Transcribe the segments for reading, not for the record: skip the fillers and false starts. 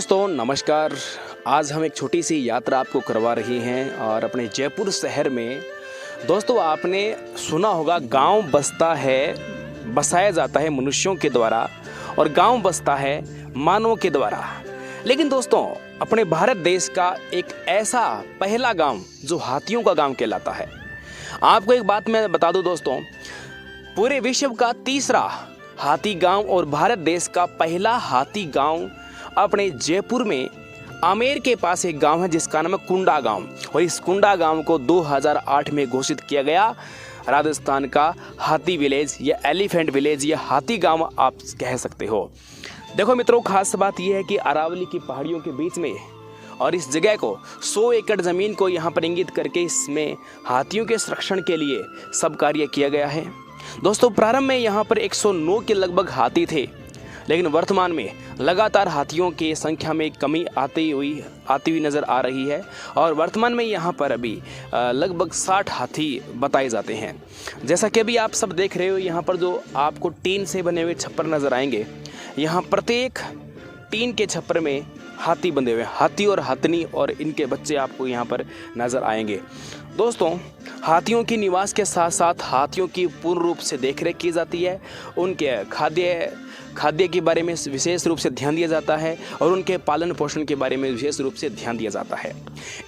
दोस्तों नमस्कार। आज हम एक छोटी सी यात्रा आपको करवा रही हैं और अपने जयपुर शहर में दोस्तों आपने सुना होगा गांव बसता है, बसाया जाता है मनुष्यों के द्वारा और गांव बसता है मानवों के द्वारा। लेकिन दोस्तों अपने भारत देश का एक ऐसा पहला गांव जो हाथियों का गांव कहलाता है। आपको एक बात मैं बता दूं दोस्तों, पूरे विश्व का तीसरा हाथी गांव और भारत देश का पहला हाथी गांव अपने जयपुर में आमेर के पास एक गांव है जिसका नाम है कुंडा गांव। और इस कुंडा गांव को 2008 में घोषित किया गया राजस्थान का हाथी विलेज या एलिफेंट विलेज या हाथी गांव आप कह सकते हो। देखो मित्रों, खास बात यह है कि अरावली की पहाड़ियों के बीच में और इस जगह को 100 एकड़ ज़मीन को यहाँ पर इंगित करके इसमें हाथियों के संरक्षण के लिए सब कार्य किया गया है। दोस्तों प्रारंभ में यहाँ पर 109 के लगभग हाथी थे, लेकिन वर्तमान में लगातार हाथियों की संख्या में कमी आती हुई नज़र आ रही है और वर्तमान में यहाँ पर अभी लगभग 60 हाथी बताए जाते हैं। जैसा कि अभी आप सब देख रहे हो, यहाँ पर जो आपको टीन से बने हुए छप्पर नज़र आएंगे, यहाँ प्रत्येक टीन के छप्पर में हाथी बंधे हुए, हाथी और हाथनी और इनके बच्चे आपको यहाँ पर नज़र आएंगे। दोस्तों हाथियों की निवास के साथ साथ हाथियों की पूर्ण रूप से देखरेख की जाती है, उनके खाद्य के बारे में विशेष रूप से ध्यान दिया जाता है और उनके पालन पोषण के बारे में विशेष रूप से ध्यान दिया जाता है।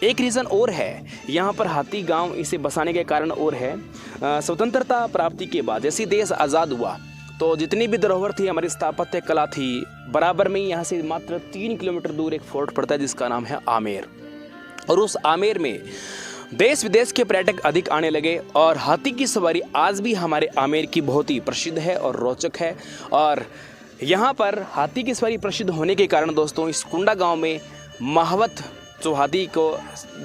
एक रीज़न और है यहाँ पर हाथी गांव इसे बसाने के कारण और है, स्वतंत्रता प्राप्ति के बाद जैसे देश आज़ाद हुआ तो जितनी भी धरोहर थी, हमारी स्थापत्य कला थी, बराबर में यहाँ से मात्र 3 किलोमीटर दूर एक फोर्ट पड़ता है जिसका नाम है आमेर। और उस आमेर में देश विदेश के पर्यटक अधिक आने लगे और हाथी की सवारी आज भी हमारे आमेर की बहुत ही प्रसिद्ध है और रोचक है। और यहाँ पर हाथी की सवारी प्रसिद्ध होने के कारण दोस्तों इस कुंडा गांव में महावत जो हाथी को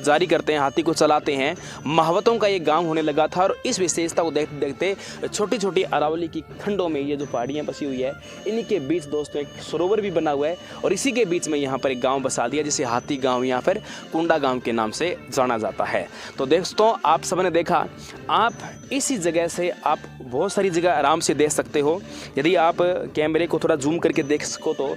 जारी करते हैं, हाथी को चलाते हैं, महावतों का ये गांव होने लगा था। और इस विशेषता को देखते देखते छोटी छोटी अरावली की खंडों में ये जो पहाड़ियाँ बसी हुई है, इन्हीं के बीच दोस्तों एक सरोवर भी बना हुआ है और इसी के बीच में यहाँ पर एक गांव बसा दिया जिसे हाथी गांव यहाँ पर कुंडा गांव के नाम से जाना जाता है। तो दोस्तों आप सबने देखा, आप इसी जगह से आप बहुत सारी जगह आराम से देख सकते हो। यदि आप कैमरे को थोड़ा जूम करके देख सको तो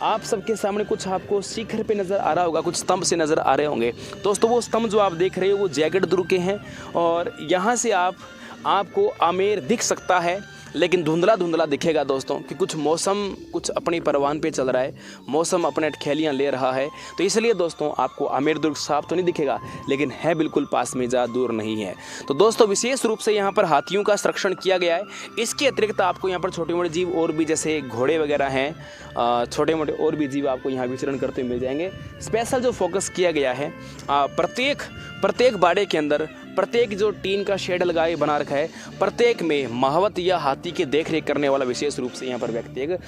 आप सबके सामने कुछ आपको शिखर पे नज़र आ रहा होगा, कुछ स्तंभ से नज़र आ रहे होंगे। दोस्तों वो स्तंभ जो आप देख रहे हो वो जयगढ़ दुर्ग के हैं और यहाँ से आपको आमेर दिख सकता है, लेकिन धुंधला धुंधला दिखेगा दोस्तों कि कुछ मौसम कुछ अपनी परवान पे चल रहा है, मौसम अपने अटखेलियाँ ले रहा है, तो इसलिए दोस्तों आपको आमेर दुर्ग साफ तो नहीं दिखेगा, लेकिन है बिल्कुल पास में, ज़्यादा दूर नहीं है। तो दोस्तों विशेष रूप से यहाँ पर हाथियों का संरक्षण किया गया है। इसके अतिरिक्त आपको यहाँ पर छोटे मोटे जीव और भी जैसे घोड़े वगैरह हैं, छोटे मोटे और भी जीव आपको यहाँ विचरण करते हुए मिल जाएंगे। स्पेशल जो फोकस किया गया है प्रत्येक बाड़े के अंदर, प्रत्येक जो टीन का शेड लगाए बना रखा है, प्रत्येक में महावत या हाथी की देखरेख करने वाला विशेष रूप से यहाँ पर व्यक्ति एक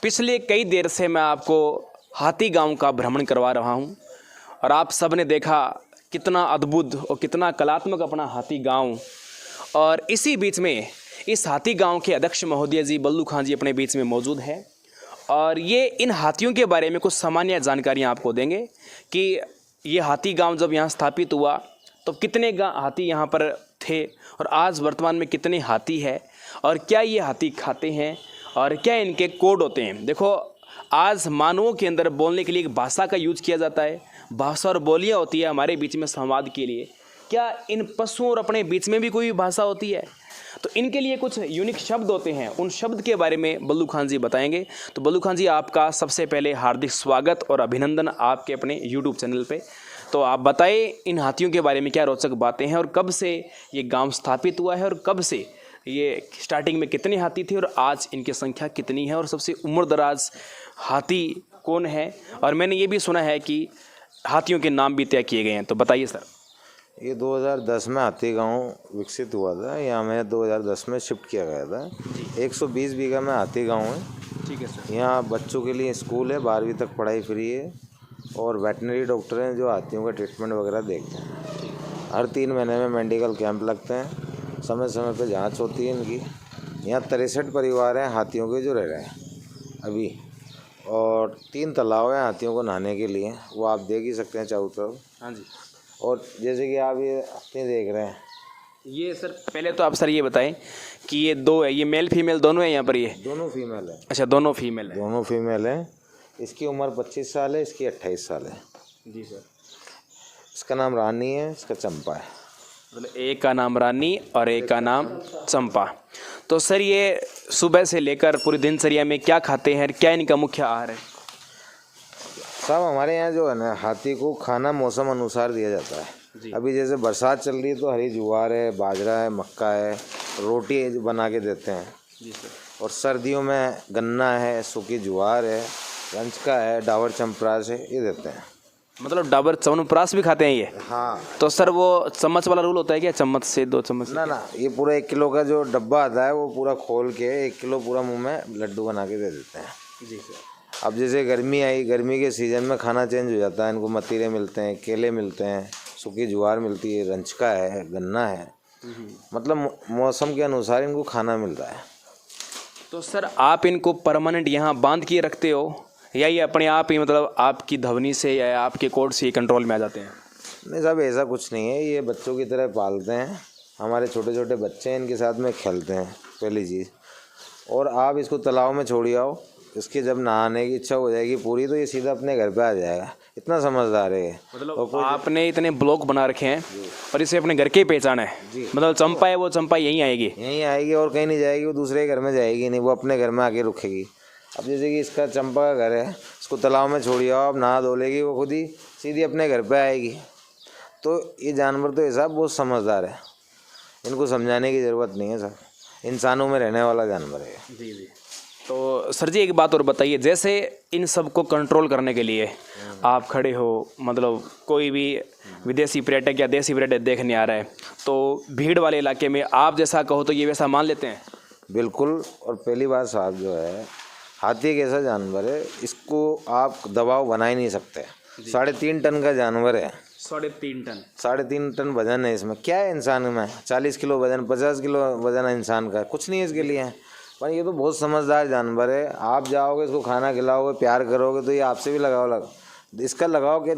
पिछले कई देर से मैं आपको हाथी गांव का भ्रमण करवा रहा हूं और आप सब ने देखा कितना अद्भुत और कितना कलात्मक अपना हाथी गांव। और इसी बीच में इस हाथी गांव के अध्यक्ष महोदय जी बल्लू खां जी अपने बीच में मौजूद है और ये इन हाथियों के बारे में कुछ सामान्य जानकारियाँ आपको देंगे कि ये हाथी गांव जब यहाँ स्थापित हुआ तो कितने हाथी यहाँ पर थे और आज वर्तमान में कितने हाथी है और क्या ये हाथी खाते हैं और क्या इनके कोड होते हैं। देखो, आज मानवों के अंदर बोलने के लिए एक भाषा का यूज किया जाता है, भाषा और बोलियाँ होती है हमारे बीच में संवाद के लिए। क्या इन पशुओं और अपने बीच में भी कोई भाषा होती है? तो इनके लिए कुछ यूनिक शब्द होते हैं, उन शब्द के बारे में बल्लू खान जी बताएंगे। तो बल्लू खान जी, आपका सबसे पहले हार्दिक स्वागत और अभिनंदन आपके अपने यूट्यूब चैनल पे। तो आप बताएं इन हाथियों के बारे में क्या रोचक बातें हैं और कब से ये गांव स्थापित हुआ है और कब से ये स्टार्टिंग में कितने हाथी थे और आज इनकी संख्या कितनी है और सबसे उम्रदराज हाथी कौन है। और मैंने ये भी सुना है कि हाथियों के नाम भी तय किए गए हैं, तो बताइए सर। ये 2010 में हाथी गांव विकसित हुआ था। यहाँ में 2010 में शिफ्ट किया गया था। 120 बीघा में हाथी गांव है। ठीक है सर। यहाँ बच्चों के लिए स्कूल है, 12वीं तक पढ़ाई फ्री है और वेटनरी डॉक्टर हैं जो हाथियों का ट्रीटमेंट वगैरह देखते हैं। हर 3 महीने में मेडिकल कैंप लगते हैं, समय समय पर जाँच होती है इनकी। यहाँ 63 परिवार हैं हाथियों के जो रह रहे हैं अभी, और 3 तालाब हैं हाथियों को नहाने के लिए, वो आप देख ही सकते हैं चारों तरफ। हाँ जी। और जैसे कि आप ये हाथी देख रहे हैं, ये सर पहले तो आप सर ये बताएं कि ये 2 है, ये मेल फीमेल दोनों है यहाँ पर? ये दोनों फीमेल है। अच्छा, दोनों फीमेल है। दोनों फीमेल हैं। इसकी उम्र 25 साल है, इसकी 28 साल है। जी सर। इसका नाम रानी है, इसका चंपा है। मतलब एक का नाम रानी और एक का नाम चंपा। तो सर ये सुबह से लेकर पूरी दिनचर्या में क्या खाते हैं, क्या इनका मुख्य आहार है? साहब हमारे यहाँ जो है ना, हाथी को खाना मौसम अनुसार दिया जाता है। अभी जैसे बरसात चल रही है तो हरी ज्वार है, बाजरा है, मक्का है, रोटी बना के देते हैं। जी सर। और सर्दियों में गन्ना है, सूखी ज्वार है, रंचका है, डाबर चंपरास है, ये देते हैं। मतलब डाबर च्यवनप्राश भी खाते हैं ये? हाँ। तो सर वो चम्मच वाला रूल होता है क्या, चम्मच से 2 चम्मच? ना, ये पूरा 1 किलो का जो डब्बा आता है वो पूरा खोल के 1 किलो पूरा मुंह में लड्डू बना के दे देते हैं। जी सर। अब जैसे गर्मी आई, गर्मी के सीज़न में खाना चेंज हो जाता है। इनको मतीरे मिलते हैं, केले मिलते हैं, सूखी ज्वार मिलती है, रंचका है, गन्ना है, मतलब मौसम के अनुसार इनको खाना मिलता है। तो सर आप इनको परमानेंट यहाँ बांध के रखते हो या ये अपने आप ही मतलब आपकी ध्वनि से या आपके कोड से कंट्रोल में आ जाते हैं? नहीं साहब, ऐसा कुछ नहीं है। ये बच्चों की तरह पालते हैं। हमारे छोटे छोटे बच्चे हैं, इनके साथ में खेलते हैं, पहली चीज़। और आप इसको तालाब में छोड़ आओ, इसकी जब नहाने की इच्छा हो जाएगी पूरी तो ये सीधा अपने घर पे आ जाएगा। इतना समझदार है। मतलब आपने इतने ब्लॉक बना रखे हैं और इसे अपने घर के ही पहचान है? मतलब चंपा है, वो चंपा यहीं आएगी और कहीं नहीं जाएगी, वो दूसरे घर में जाएगी नहीं, वो अपने घर में आके रुकेगी। अब जैसे कि इसका चंपा का घर है, इसको तालाब में छोड़ आओ, अब नहा धो लेगी, वो खुद ही सीधी अपने घर पे आएगी। तो ये जानवर तो ऐसा बहुत समझदार है, इनको समझाने की ज़रूरत नहीं है सर। इंसानों में रहने वाला जानवर है। जी जी। तो सर जी एक बात और बताइए, जैसे इन सब को कंट्रोल करने के लिए आप खड़े हो, मतलब कोई भी विदेशी पर्यटक या देसी पर्यटक देखने आ रहा है तो भीड़ वाले इलाके में आप जैसा कहो तो ये वैसा मान लेते हैं? बिल्कुल। और पहली बात साहब जो है, हाथी एक ऐसा जानवर है, इसको आप दबाव बना ही नहीं सकते। 3.5 टन का जानवर है। 3.5 टन? 3.5 टन वजन है इसमें। क्या है इंसान में? 40 किलो वजन, 50 किलो वजन है इंसान का, कुछ नहीं है इसके लिए। पर ये तो बहुत समझदार जानवर है। आप जाओगे, इसको खाना खिलाओगे, प्यार करोगे तो ये आपसे भी इसका लगाव के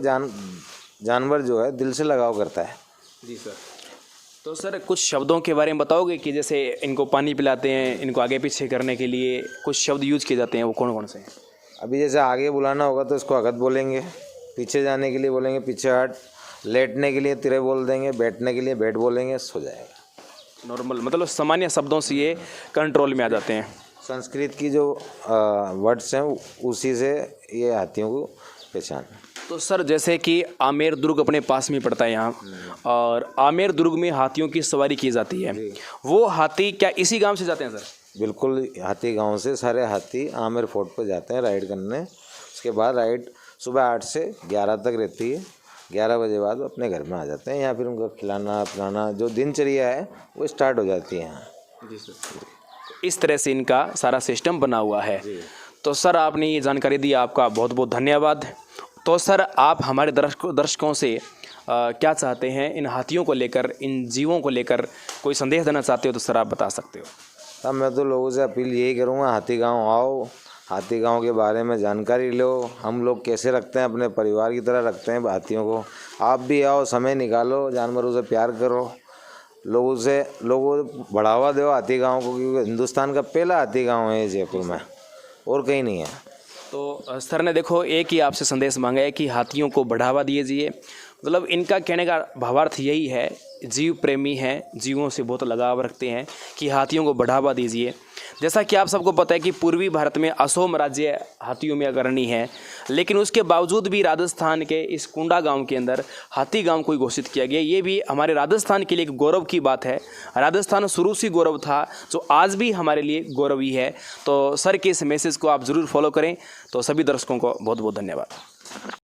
जानवर जो है दिल से लगाव करता है। जी सर। तो सर कुछ शब्दों के बारे में बताओगे कि जैसे इनको पानी पिलाते हैं, इनको आगे पीछे करने के लिए कुछ शब्द यूज किए जाते हैं, वो कौन कौन से हैं? अभी जैसे आगे बुलाना होगा तो इसको अगत बोलेंगे, पीछे जाने के लिए बोलेंगे पीछे हट, लेटने के लिए तिरे बोल देंगे, बैठने के लिए बैठ बोलेंगे, सो जाएगा। नॉर्मल मतलब सामान्य शब्दों से ये कंट्रोल में आ जाते हैं। संस्कृत की जो वर्ड्स हैं उसी से ये हाथियों को पहचान। तो सर जैसे कि आमेर दुर्ग अपने पास में पड़ता है यहाँ, और आमेर दुर्ग में हाथियों की सवारी की जाती है, वो हाथी क्या इसी गांव से जाते हैं सर? बिल्कुल, हाथी गांव से सारे हाथी आमेर फोर्ट पर जाते हैं राइड करने। उसके बाद राइड सुबह 8 से 11 तक रहती है। 11 बजे बाद वो अपने घर में आ जाते हैं। यहाँ फिर उनको खिलाना पिलाना जो दिनचर्या है वो स्टार्ट हो जाती है यहाँ। जी सर। इस तरह से इनका सारा सिस्टम बना हुआ है। तो सर आपने ये जानकारी दी, आपका बहुत बहुत धन्यवाद। तो सर आप हमारे दर्शकों से क्या चाहते हैं, इन हाथियों को लेकर, इन जीवों को लेकर कोई संदेश देना चाहते हो तो सर आप बता सकते हो। अब मैं तो लोगों से अपील यही करूँगा, हाथी गांव आओ, हाथी गांव के बारे में जानकारी लो। हम लोग कैसे रखते हैं, अपने परिवार की तरह रखते हैं हाथियों को। आप भी आओ, समय निकालो, जानवरों से प्यार करो, लोगों को बढ़ावा दो हाथी गांव को, क्योंकि हिंदुस्तान का पहला हाथी गांव है जयपुर में, और कहीं नहीं है। तो सर ने देखो एक ही आपसे संदेश मांगा है कि हाथियों को बढ़ावा दीजिए। मतलब इनका कहने का भावार्थ यही है, जीव प्रेमी हैं, जीवों से बहुत लगाव रखते हैं, कि हाथियों को बढ़ावा दीजिए। जैसा कि आप सबको पता है कि पूर्वी भारत में असोम राज्य हाथियों में अग्रणी है, लेकिन उसके बावजूद भी राजस्थान के इस कुंडा गांव के अंदर हाथी गांव को घोषित किया गया। ये भी हमारे राजस्थान के लिए एक गौरव की बात है। राजस्थान शुरू से गौरव था, जो आज भी हमारे लिए गौरव ही है। तो सर के इस मैसेज को आप ज़रूर फॉलो करें। तो सभी दर्शकों को बहुत बहुत धन्यवाद।